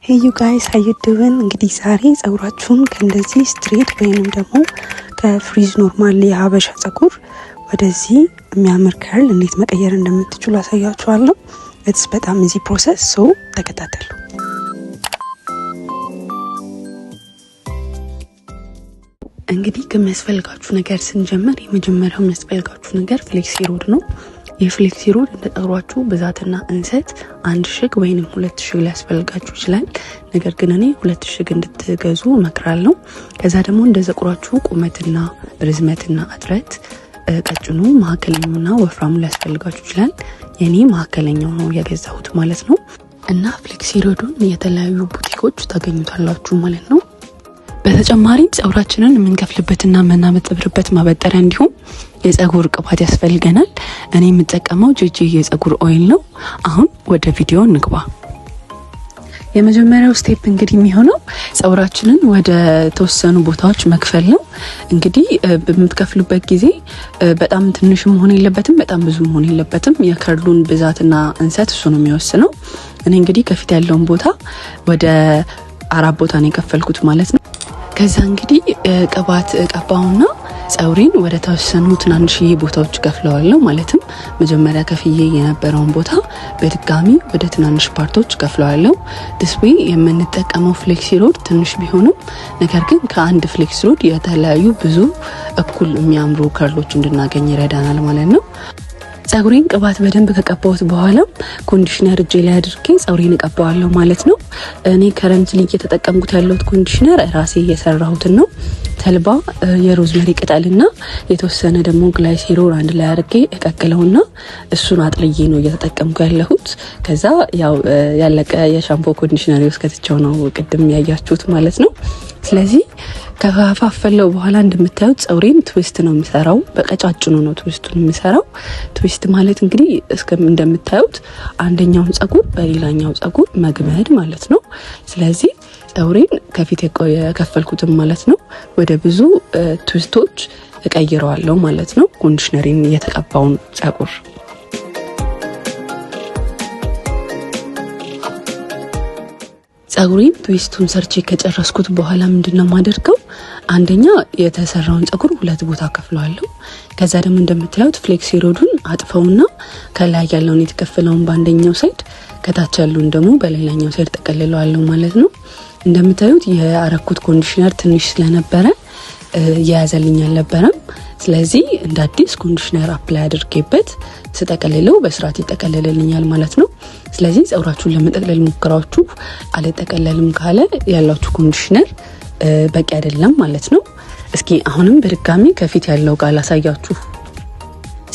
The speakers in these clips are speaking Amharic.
Hey you guys, how you doing? እንግዲህ ዛሬ ጸጉራችሁን ከእንደዚህ ስትሬት ወይንም ደግሞ ከፍሪዝ ኖርማል የሀበሻ ጸጉር ወደዚህ የሚያምር ከርል እንዴት መቀየር እንደምትችሉ አሳያችኋለሁ። it's በጣም easy process, so ተከታተሉ። እንግዲህ ከሚያስፈልጋችሁ ነገር ስንጀምር የመጀመሪያው የሚያስፈልጋችሁ ነገር ፍሌክሲ ሮድ ነው። የፍሌክሲ ሮድ እንደ ጸጉራችሁ ብዛትና እንሰት 1 ሽግ ወይንም 2 ሽግ ሊያስፈልጋችሁ ይችላል። ነገር ግን እኔ 2 ሽግ እንድትገዙ እመክራለሁ። ከዛ ደግሞ እንደ ጸጉራችሁ ቁመትና ርዝመትና እጥረት ቀጭኑ መካከለኛውና ወፍራሙ ሊያስፈልጋችሁ ይችላል። የኔ መካከለኛው ነው የገዛሁት ማለት ነው። እና ፍሌክሲ ሮዱን የተለያዩ ቡቲኮች ታገኙታላችሁ ማለት ነው። በተጨማሪም ጸጉራችንን የምንከፍልበትና የምናበጥርበት ማበጠሪያ እንዲሁም የጸጉር ቅባት ያስፈልገናል። እኔ የምጠቀመው ጂጂ የጸጉር ኦይል ነው። አሁን ወደ ቪዲዮ እንግባ። የመጀመሪያው ስቴፕ እንግዲህ የሚሆነው ጸጉራችንን ወደ ተወሰኑ ቦታዎች መክፈል ነው። እንግዲህ በምትከፍሉበት ጊዜ በጣም ትንሽ መሆን የለበትም፣ በጣም ብዙ መሆን የለበትም። የከርሉን ብዛትና እንሰት እሱ ነው የሚወስነው። እኔ እንግዲህ ከፊት ያለውን ቦታ ወደ 4 ቦታ ነው የከፈልኩት ማለት ነው። ከዛ እንግዲህ ቅባት ቀባውና ጸጉሬን ወደ ተወሰኑ ትናንሽዬ ቦታዎች ከፍለዋለሁ። ማለትም መጀመሪያ ከፍዬ የነበረውን ቦታ በድጋሚ ወደ ትናንሽ ፓርቶች ከፍለዋለሁ። this way የምንጠቀመው ፍሌክሲ ሮድ ትንሽ ቢሆንም ነገር ግን ከአንድ ፍሌክሲ ሮድ የተለያዩ ብዙ እኩል የሚያምሩ ከርሎች እንድናገኝ ይረዳናል ማለት ነው። ጸጉሬን ቅባት በደንብ ከቀባሁት በኋላ ኮንዲሽነር እጄ ላይ አድርጌ ጸጉሬን እቀባዋለሁ ማለት ነው። እኔ ከረንትሊ እየተጠቀምኩት ያለሁት ኮንዲሽነር ራሴ እየሰራሁት ነው። ተልባ፣ የሮዝመሪ ቅጠልና የተወሰነ ደግሞ ግላይሴሮል አንድ ላይ አድርጌ እቀቅለውና እሱን አጥልዬ ነው እየተጠቀምኩ ያለሁት። ከዛ ያው ያለቀ የሻምፖ ኮንዲሽነር ውስከትቸው ነው ቅድም ያያችሁት ማለት ነው። ስለዚህ ከፋፈለው በኋላ እንደምታዩት ጸጉሬን ትዊስት ነው የሚሰራው። በቀጫጭኑ ነው ትዊስቱን የሚሰራው። ትዊስት ማለት እንግዲህ እንደምታዩት አንደኛውን ጸጉር በሌላኛው ጸጉር መግመድ ማለት ነው። ስለዚህ ጸጉሬን ከፊት የከፈልኩትን ማለት ነው ወደ ብዙ ትዊስቶች እቀይረዋለሁ ማለት ነው። ኮንዲሽነሪን የተቀባውን ጸጉር ጸጉሬን ትዊስቱን ሰርቼ ከጨረስኩት በኋላ ምንድነው ማደርገው? አንደኛ የተሰራውን ጸጉር 2 ቦታ ከፍለዋለሁ። ከዛ ደግሞ እንደምታዩት ፍሌክሲ ሮዱን አጥፈውና ከላይ ያለውን የተከፈለውን በአንደኛው ሳይድ ከታች ያለውን ደግሞ በሌላኛው ሳይድ ተቀልለዋለሁ ማለት ነው። እንደምታዩት የአረኩት ኮንዲሽነር ትንሽ ስለነበረ ያያዘልኝ አልነበረም። ስለዚህ እንደ አዲስ ኮንዲሽነር አፕላይ አድርጌበት ስጠቀልለው በስርዓት ይጠቀልልልኛል ማለት ነው። ስለዚህ ጸጉራችሁን ለመጠቅለል ሞክራችሁ አልጠቀለልም ካለ ያላችሁ ኮንዲሽነር በቂ አይደለም ማለት ነው። እስኪ አሁንም በድጋሚ ከፊት ያለው ጋር ላሳያችሁ።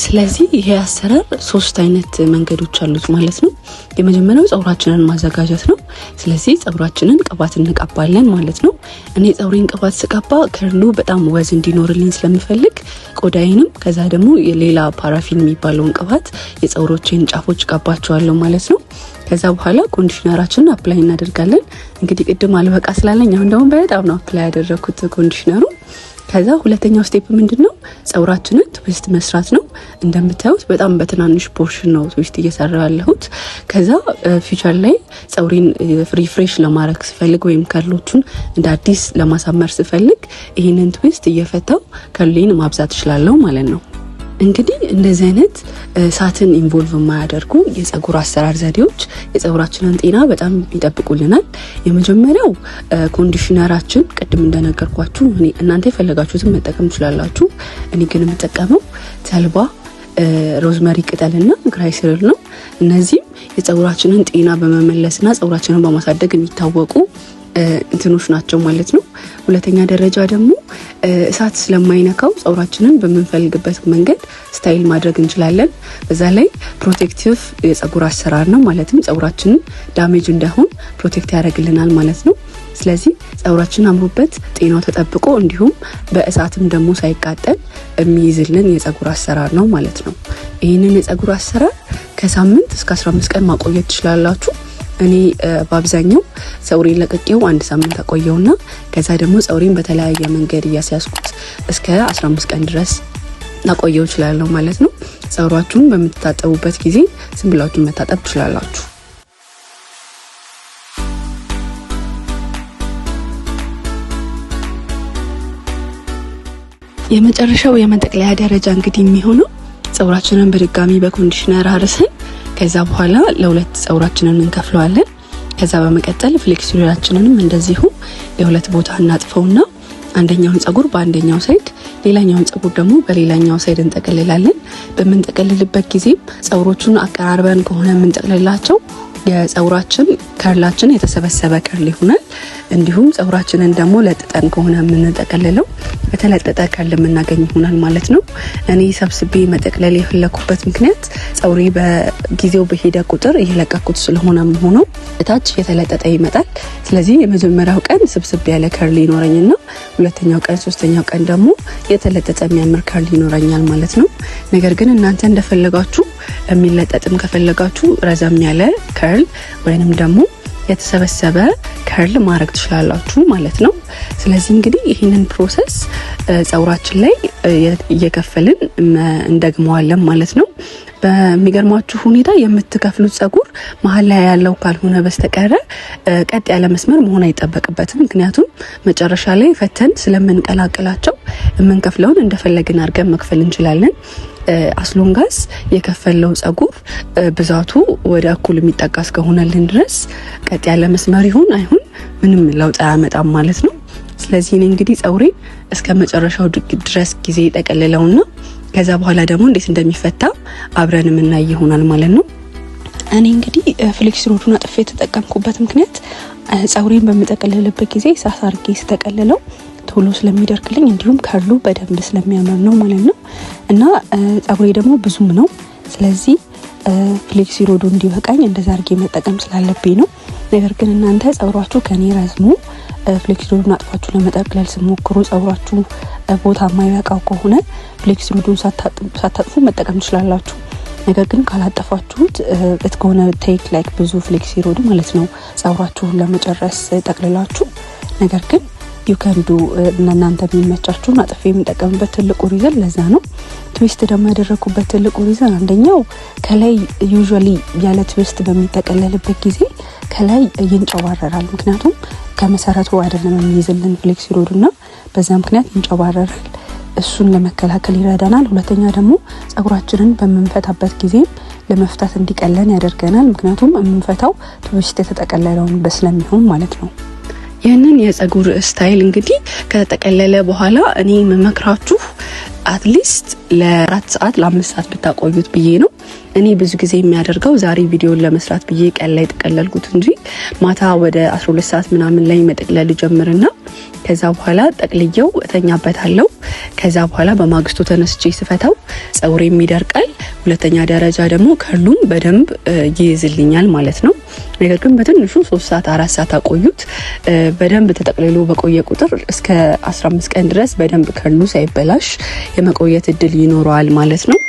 ስለዚህ ይሄ አሰራር 3 አይነት መንገዶች አሉት ማለት ነው። የመጀመሪያው ጸጉራችንን ማዘጋጀት ነው። ስለዚህ ጸጉራችንን ቅባት እንቀባለን ማለት ነው። እኔ ጸጉሬን ቅባት ስቀባ ከርሉ በጣም ወዝ እንዲኖርልኝ ስለምፈልግ ቆዳዬንም ከዛ ደግሞ የሌላ ፓራፊን የሚባለውን ቅባት የጸጉሮቼን ጫፎች ቀባቸዋለሁ ማለት ነው። ከዛ በኋላ ኮንዲሽነራችንን አፕላይ እናደርጋለን። እንግዲህ ቅድም አልበቃ ስላለኝ አሁን ደግሞ በጣም ነው አፕላይ ያደረኩት ኮንዲሽነሩ። ከዛ ሁለተኛው ስቴፕ ምንድነው? ጸጉራችንን ትዊስት መስራት ነው። እንደምታዩት በጣም በትናንሽ ፖርሽን ነው ትዊስት እየሰራው ያለሁት። ከዛ ፊውቸር ላይ ጸጉሬን ሪፍሬሽ ለማድረግ ስፈልግ ወይም ከርሎቹን እንደ አዲስ ለማሳመር ስፈልግ ይሄንን ትዊስት እየፈታው ከርሌን ማብዛት እችላለሁ ማለት ነው። እንግዲህ እንደዚህ አይነት ሳትን ኢንቮልቭ የማያደርጉ የጸጉር አሰራር ዘዴዎች የጸጉራችንን ጤና በጣም ይጠብቁልናል። የመጀመሪያው ኮንዲሽነራችን ቅድም እንደነገርኳችሁ እናንተ የፈለጋችሁትን መጠቀም ትችላላችሁ። እኔ ግን የምጠቀመው ተልባ፣ ሮዝመሪ ቅጠልና ግላይሴሮል ነው። እነዚህም የጸጉራችንን ጤና በመመለስና ጸጉራችንን በማሳደግ የሚታወቁ እንትኖች ናቸው ማለት ነው። ሁለተኛ ደረጃ ደግሞ እሳት ስለማይነካው ጸጉራችንን በምንፈልግበት መንገድ ስታይል ማድረግ እንችላለን። በዛ ላይ ፕሮቴክቲቭ የጸጉር አሰራር ነው። ማለትም ጸጉራችንን ዳሜጅ እንዳይሆን ፕሮቴክት ያደርግልናል ማለት ነው። ስለዚህ ጸጉራችን አምሮበት ጤናው ተጠብቆ እንዲሁም በእሳትም ደግሞ ሳይቃጠል የሚይዝልን የጸጉር አሰራር ነው ማለት ነው። ይህንን የጸጉር አሰራር ከሳምንት እስከ 15 ቀን ማቆየት ትችላላችሁ። እኔ በአብዛኛው ጸጉሬን ለቅቄው 1 ሳምንት አቆየውና ከዛ ደግሞ ጸጉሬን በተለያየ መንገድ እያስያዝኩት እስከ 15 ቀን ድረስ ላቆየው እችላለሁ ማለት ነው። ጸጉራችሁን በምትታጠቡበት ጊዜ ዝም ብላችሁ መታጠብ ትችላላችሁ። የመጨረሻው የመጠቅለያ ደረጃ እንግዲህ የሚሆነው ጸጉራችንን በድጋሚ በኮንዲሽነር አርሰን ከዛ በኋላ ለሁለት ጸጉራችንን እንከፍለዋለን። ከዛ በመቀጠል ፍሌክሲዮናችንንም እንደዚሁ የሁለት ቦታ እናጥፈውና አንደኛውን ጸጉር በአንደኛው ሳይድ ሌላኛውን ጸጉር ደግሞ በሌላኛው ሳይድ እንጠቀልላለን። በመንጠቀልልበት ጊዜ ጸጉሮቹን አቀራርበን ከሆነ የምንጠቅልላቸው የጸጉራችን ከርላችን የተሰበሰበ ከርል ይሆናል። እንዲሁም ጸጉራችንን ደግሞ ለጥጠን ከሆነ የምንጠቀልለው በተለጠጠ ከርል የምናገኝ ይሆናል ማለት ነው። እኔ ሰብስቤ መጠቅለል የፈለኩበት ምክንያት ጸጉሬ በጊዜው በሄደ ቁጥር እየለቀኩት ስለሆነ ሆኖ እታች የተለጠጠ ይመጣል። ስለዚህ የመጀመሪያው ቀን ስብስብ ያለ ከርል ይኖረኝና ሁለተኛው ቀን ሶስተኛው ቀን ደግሞ የተለጠጠ የሚያምር ከርል ይኖረኛል ማለት ነው። ነገር ግን እናንተ እንደፈለጋችሁ የሚለጠጥም ከፈለጋችሁ ረዘም ያለ ከርል ወይንም ደግሞ የተሰበሰበ ከርል ማድረግ ትችላላችሁ ማለት ነው። ስለዚህ እንግዲህ ይሄንን ፕሮሰስ ጸጉራችን ላይ እየከፈልን እንደግመዋለን ማለት ነው። በሚገርማችሁ ሁኔታ የምትከፍሉት ጸጉር መሀል ላይ ያለው ካልሆነ በስተቀር ቀጥ ያለ መስመር መሆን አይጠበቅበትም። ምክንያቱም መጨረሻ ላይ ፈተን ስለምንቀላቅላቸው የምንከፍለውን እንደፈለግን አድርገን መክፈል እንችላለን። አስሎንጋስ የከፈለው ጸጉር ብዛቱ ወደ እኩል የሚጠጋ እስከሆነልን ድረስ ቀጥ ያለ መስመር ይሁን አይሁን ምንም ለውጥ አያመጣም ማለት ነው። ስለዚህ እኔ እንግዲህ ጸጉሬን እስከ መጨረሻው ድረስ ጊዜ ጠቀልለውና ከዛ በኋላ ደግሞ እንዴት እንደሚፈታ አብረን የምናይ ይሆናል ማለት ነው። እኔ እንግዲህ ፍሌክስ ሮዱን አጥፌ የተጠቀምኩበት ምክንያት ጸጉሬን በመጠቀለልበት ጊዜ ሳሳ አድርጌ ስተቀልለው ቶሎ ስለሚደርክልኝ እንዲሁም ከርሉ በደንብ ስለሚያምር ነው ማለት ነው። እና ጸጉሬ ደግሞ ብዙም ነው። ስለዚህ ፍሌክስ ሮዱ እንዲበቃኝ እንደዛ አድርጌ መጠቀም ስላለብኝ ነው። ነገር ግን እናንተ ጸጉራችሁ ከኔ ረዝሞ ፍሌክስ ሮዱን አጥፋችሁ ለመጠቅለል ስሞክሩ ጸጉራችሁ ቦታ የማይበቃው ከሆነ ፍሌክስ ሮዱን ሳታጥፉ መጠቀም ትችላላችሁ። ነገር ግን ካላጠፋችሁት it's going to take like ብዙ ፍሌክስ ሮዱ ማለት ነው ጸጉራችሁን ለመጨረስ ጠቅልላችሁ። ነገር ግን you can do እናንተ የሚመቻችሁን አጥፌ የምጠቀምበት ትልቁ ሪዝን ለዛ ነው። ትዊስት ደግሞ ያደረኩበት ትልቁ ሪዝን አንደኛው ከላይ usually ያለ ትዊስት በሚጠቀለልበት ጊዜ ከላይ ይንጨባረራል። ምክንያቱም ከመሰረቱ አይደለም የሚይዝልን ፍሌክስ ሮዱና በዛ ምክንያት ይንጨባረራል። እሱን ለመከላከል ይረዳናል። ሁለተኛ ደግሞ ጸጉራችንን በመንፈታበት ጊዜ ለመፍታት እንዲቀለን ያደርገናል። ምክንያቱም የምንፈታው ትዊስት የተጠቀለለውን በስለሚሆን ማለት ነው። ይህንን የጸጉር ስታይል እንግዲህ ከተጠቀለለ በኋላ እኔ መመክራችሁ አትሊስት ለ4 ሰዓት ለ5 ሰዓት ብታቆዩት ብዬ ነው። እኔ ብዙ ጊዜ የሚያደርገው ዛሬ ቪዲዮን ለመስራት ብዬ ቀን ላይ ተቀለልኩት እንጂ ማታ ወደ 12 ሰዓት ምናምን ላይ መጠቅለል ጀምርና ከዛ በኋላ ጠቅልየው እተኛበታለሁ። ከዛ በኋላ በማግስቱ ተነስቼ ስፈታው ጸጉሬ የሚደርቃል። ሁለተኛ ደረጃ ደግሞ ከርሉም በደንብ ይይዝልኛል ማለት ነው። ነገር ግን በትንሹ 3 ሰዓት 4 ሰዓት አቆዩት። በደንብ ተጠቅልሎ በቆየ ቁጥር እስከ 15 ቀን ድረስ በደንብ ከርሉ ሳይበላሽ የመቆየት እድል ይኖረዋል ማለት ነው።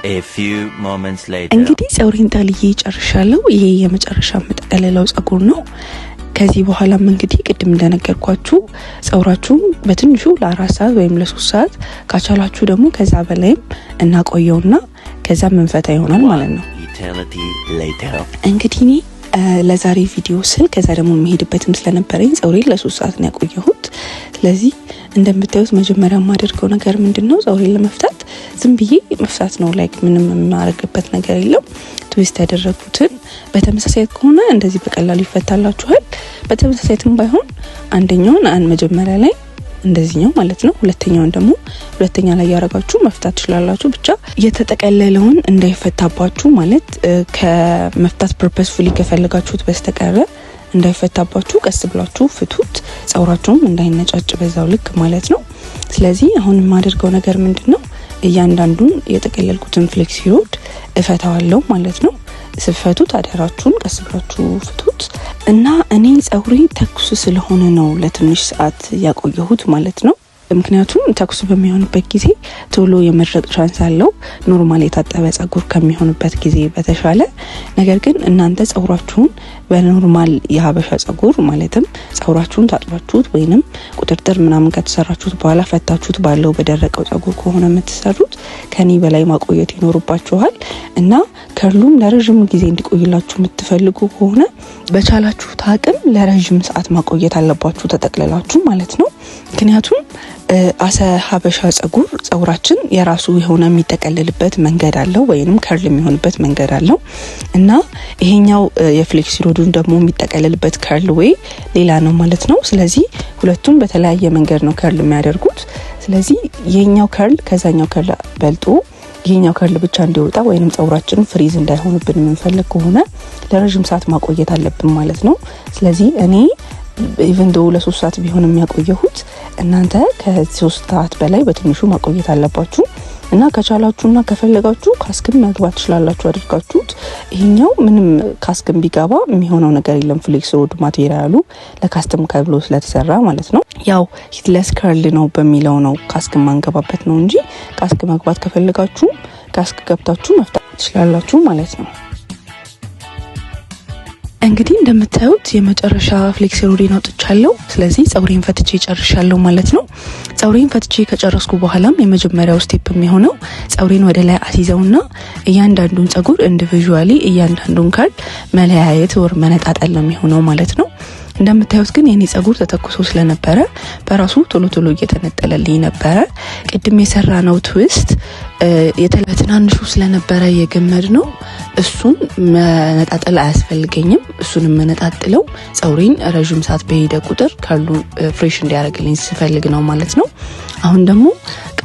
A few moments later እንግዲህ ጸጉሬን ጠቅልዬ ጨርሻለሁ። ይሄ የመጨረሻ መጠቅለለው ጸጉር ነው። ከዚህ በኋላም እንግዲህ ቅድም እንደነገርኳችሁ ጸጉራችሁ በትንሹ ለ4 ሰዓት ወይም ለ3 ሰዓት ካቻላችሁ ደግሞ ከዛ በላይም እናቆየውና ከዛ መንፈታ ይሆናል ማለት ነው። እንግዲህ እኔ ለዛሬ ቪዲዮ ስል ከዛ ደግሞ መሄድበትም ስለነበረኝ ጸጉሬን ለ3 ሰዓት ነው ያቆየሁት። ስለዚህ እንደምታዩት መጀመሪያ የማደርገው ነገር ምንድነው ጸጉሬን ለመፍታት ዝም ብዬ መፍታት ነው። ላይክ ምንም የማረግበት ነገር የለም። ትዊስት ያደረኩትን በተመሳሳይ ከሆነ እንደዚህ በቀላሉ ይፈታላችኋል። በተመሳሳይም ባይሆን አንደኛውን መጀመሪያ ላይ እንደዚህኛው ማለት ነው፣ ሁለተኛውን ደግሞ ሁለተኛ ላይ ያረጋችሁ መፍታት ትችላላችሁ። ብቻ የተጠቀለለውን እንዳይፈታባችሁ ማለት ከመፍታት ፐርፐስፉሊ ከፈለጋችሁት በስተቀር እንዳይፈታባችሁ ቀስ ብላችሁ ፍቱት። ጸጉራችሁም እንዳይነጫጭ በዛው ልክ ማለት ነው። ስለዚህ አሁን የማደርገው ነገር ምንድነው እያንዳንዱን የጠቀለልኩትን ፍሌክስ ሮድ እፈታዋለሁ ማለት ነው። ስፈቱት አደራችሁን ቀስ ብላችሁ ፍቱት እና እኔ ጸጉሬ ተኩስ ስለሆነ ነው ለትንሽ ሰዓት ያቆየሁት ማለት ነው። ምክንያቱም ተኩስ በሚሆንበት ጊዜ ቶሎ የመድረቅ ቻንስ አለው ኖርማል የታጠበ ጸጉር ከሚሆንበት ጊዜ በተሻለ። ነገር ግን እናንተ ጸጉራችሁን በኖርማል የሀበሻ ጸጉር ማለትም ጸጉራችሁን ታጥባችሁት ወይንም ቁጥርጥር ምናምን ከተሰራችሁት በኋላ ፈታችሁት ባለው በደረቀው ጸጉር ከሆነ የምትሰሩት ከኔ በላይ ማቆየት ይኖርባችኋል እና ከርሉም ለረጅም ጊዜ እንዲቆይላችሁ የምትፈልጉ ከሆነ በቻላችሁት አቅም ለረጅም ሰዓት ማቆየት አለባችሁ ተጠቅልላችሁ ማለት ነው። ምክንያቱም አሰ ሀበሻ ጸጉራችን የራሱ የሆነ የሚጠቀልልበት መንገድ አለው ወይንም ከርል የሚሆንበት መንገድ አለው እና ይሄኛው የፍሌክሲ ሮዱን ደግሞ የሚጠቀልልበት ከርል ወይ ሌላ ነው ማለት ነው። ስለዚህ ሁለቱም በተለያየ መንገድ ነው ከርል የሚያደርጉት። ስለዚህ የኛው ከርል ከዛኛው ከርል በልጦ ይሄኛው ከርል ብቻ እንዲወጣ ወይንም ጸጉራችን ፍሪዝ እንዳይሆንብን የምንፈልግ ከሆነ ለረጅም ሰዓት ማቆየት አለብን ማለት ነው። ስለዚህ እኔ ኢቭን ዶ ለ3 ሰዓት ቢሆን የሚያቆየሁት እናንተ ከ3 ሰዓት በላይ በትንሹ ማቆየት አለባችሁ እና ከቻላችሁና ከፈለጋችሁ ካስክም መግባት ትችላላችሁ አድርጋችሁት። ይሄኛው ምንም ካስክም ቢገባ የሚሆነው ነገር የለም። ፍሌክስ ሮድ ማቴሪያሉ ለካስተም ከብሎ ስለተሰራ ማለት ነው። ያው ሂትለስ ከርል ነው በሚለው ነው ካስክም ማንገባበት ነው እንጂ ካስክ መግባት ከፈለጋችሁ ካስክ ገብታችሁ መፍታት ትችላላችሁ ማለት ነው። እንግዲህ እንደምታዩት የመጨረሻ ፍሌክሲ ሮዴን አውጥቻለሁ። ስለዚህ ጸጉሬን ፈትቼ ጨርሻለሁ ማለት ነው። ጸጉሬን ፈትቼ ከጨረስኩ በኋላም የመጀመሪያው ስቴፕ የሚሆነው ጸጉሬን ወደ ላይ አስይዘውና እያንዳንዱን ጸጉር ኢንዲቪጁዋሊ እያንዳንዱን ከርል መለያየት ወር መነጣጠል ነው የሚሆነው ማለት ነው። እንደምታዩት ግን የኔ ጸጉር ተተኩሶ ስለነበረ በራሱ ቶሎ ቶሎ እየተነጠለልኝ ነበረ። ቅድም የሰራነው ትዊስት የተለትናንሹ ስለነበረ የገመድ ነው እሱን መነጣጠል አያስፈልገኝም። እሱን መነጣጥለው ጸጉሬን ረጅም ሰዓት በሄደ ቁጥር ካሉ ፍሬሽ እንዲያደርግልኝ ስፈልግ ነው ማለት ነው። አሁን ደግሞ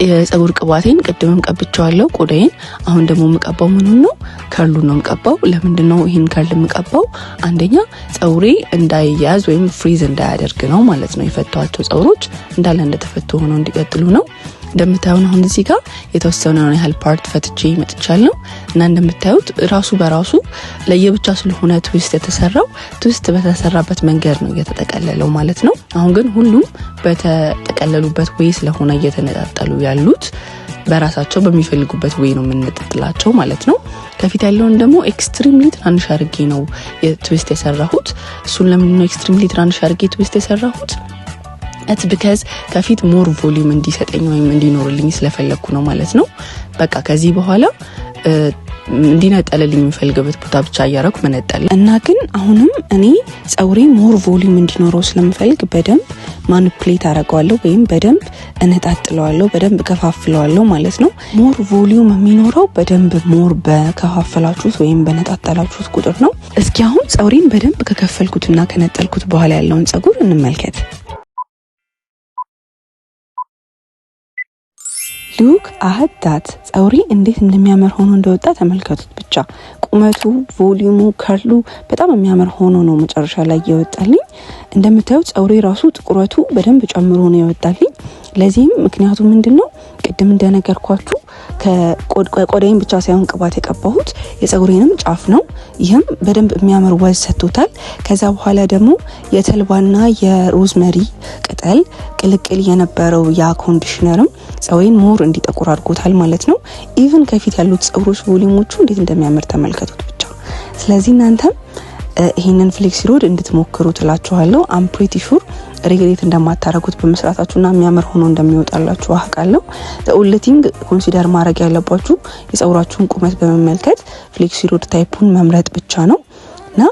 የጸጉር ቅባቴን ቅድምም ቀብቻለሁ ቆዳዬን። አሁን ደግሞ የምቀባው ምኑን ነው? ከርሉን ነው የምቀባው። ለምንድነው ይሄን ከርል የምቀባው? አንደኛ ጸጉሬ እንዳይያዝ ወይም ፍሪዝ እንዳያደርግ ነው ማለት ነው። የፈቷቸው ጸጉሮች እንዳለ እንደተፈቱ ሆነው እንዲቀጥሉ ነው። እንደምታዩት አሁን እዚህ ጋር የተወሰነውን ያህል ፓርት ፈትቼ መጥቻለሁ እና እንደምታዩት ራሱ በራሱ ለየብቻ ስለሆነ ትዊስት የተሰራው ትዊስት በተሰራበት መንገድ ነው እየተጠቀለለው ማለት ነው። አሁን ግን ሁሉም በተጠቀለሉበት ወይ ስለሆነ እየተነጣጠሉ ያሉት በራሳቸው በሚፈልጉበት ወይ ነው የምንነጥላቸው ማለት ነው። ከፊት ያለውን ደግሞ ኤክስትሪምሊ ትናንሽ አድርጌ ነው ትዊስት የሰራሁት። እሱን ለምን ነው ኤክስትሪምሊ ትናንሽ አድርጌ ትዊስት የሰራሁት? it's because ከፊት ሞር ቮሊዩም እንዲሰጠኝ ወይም እንዲኖርልኝ ስለፈለኩ ነው ማለት ነው። በቃ ከዚህ በኋላ እንዲነጠልልኝ የምፈልገበት ቦታ ብቻ ያያረኩ መነጠል እና ግን አሁንም እኔ ጸጉሬ ሞር ቮሊዩም እንዲኖረው ስለምፈልግ በደንብ ማኒፑሌት አደርገዋለሁ ወይም በደንብ እነጣጥለዋለሁ፣ በደንብ ከፋፍለዋለሁ ማለት ነው። ሞር ቮሊዩም የሚኖረው በደንብ ሞር በከፋፈላችሁት ወይም በነጣጠላችሁት ቁጥር ነው። እስኪ አሁን ጸጉሬን በደንብ ከከፈልኩትና ከነጠልኩት በኋላ ያለውን ጸጉር እንመልከት። ሉክ አህዳት ጸጉሬ እንዴት እንደሚያምር ሆኖ እንደወጣ ተመልከቱት ብቻ። ቁመቱ፣ ቮሊዩሙ፣ ከርሉ በጣም የሚያምር ሆኖ ነው መጨረሻ ላይ የወጣልኝ። እንደምታዩት ጸጉሬ ራሱ ጥቁረቱ በደንብ ጨምሮ ነው የወጣልኝ። ለዚህም ምክንያቱ ምንድነው? ቅድም እንደነገርኳችሁ ከቆዳዬን ብቻ ሳይሆን ቅባት የቀባሁት የጸጉሬንም ጫፍ ነው። ይህም በደንብ የሚያምር ወዝ ሰጥቶታል። ከዛ በኋላ ደግሞ የተልባና የሮዝመሪ ቅጠል ቅልቅል የነበረው ያ ኮንዲሽነርም ጸጉሬን ሞር እንዲጠቁር አድርጎታል ማለት ነው። ኢቭን ከፊት ያሉት ጸጉሮች ቮሊዩሞቹ እንዴት እንደሚያምር ተመልከቱት ብቻ። ስለዚህ እናንተም ይሄንን ፍሌክሲ ሮድ እንድትሞክሩ ትላችኋለሁ። አም ፕሪቲ ሹር ሪግሬት እንደማታረጉት በመስራታችሁና የሚያምር ሆኖ እንደሚወጣላችሁ አውቃለሁ። ለኦንሊቲንግ ኮንሲደር ማድረግ ያለባችሁ የጸጉራችሁን ቁመት በመመልከት ፍሌክሲ ሮድ ታይፑን መምረጥ ብቻ ነው እና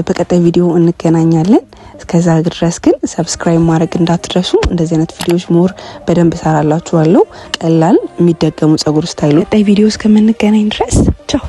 በቀጣይ ቪዲዮ እንገናኛለን። እስከዛ ድረስ ግን ሰብስክራይብ ማድረግ እንዳትረሱ። እንደዚህ አይነት ቪዲዮዎች ሞር በደንብ ሰራላችኋለሁ። ቀላል የሚደገሙ ጸጉር ስታይሎች። ቀጣይ ቪዲዮ እስከምንገናኝ ድረስ ቻው።